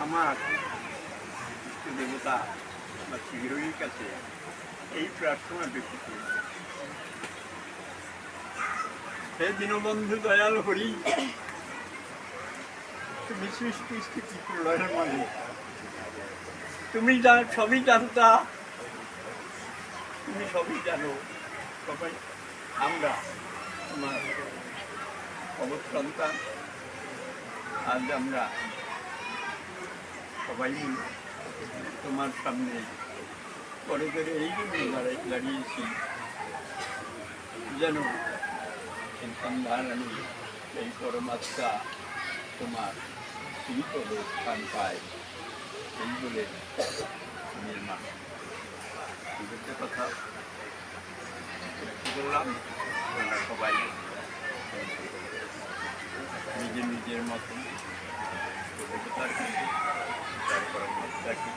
আমার দেবতা বা শিবিরের কাছে এই প্রার্থনা ব্যক্ত করি, হে দীনবন্ধু দয়াল হরি, তুমি সৃষ্টি স্থিতি প্রলয়ের মালিক, তুমি সবই জানতা, তুমি সবই জানো। সবাই আমরা তোমার অবৎ সন্তান, আজ আমরা সবাই তোমার সামনে করে করে এই জন্য দাঁড়িয়েছি যেন সন্তানধারণী এই পরমাত্মা তোমার শ্রীপদে স্থান পায়, এই বলে নির্মাণ কথা বললাম। আমরা সবাই নিজের নিজের মতন দেবতার কাছে তার পরমাত্মাকে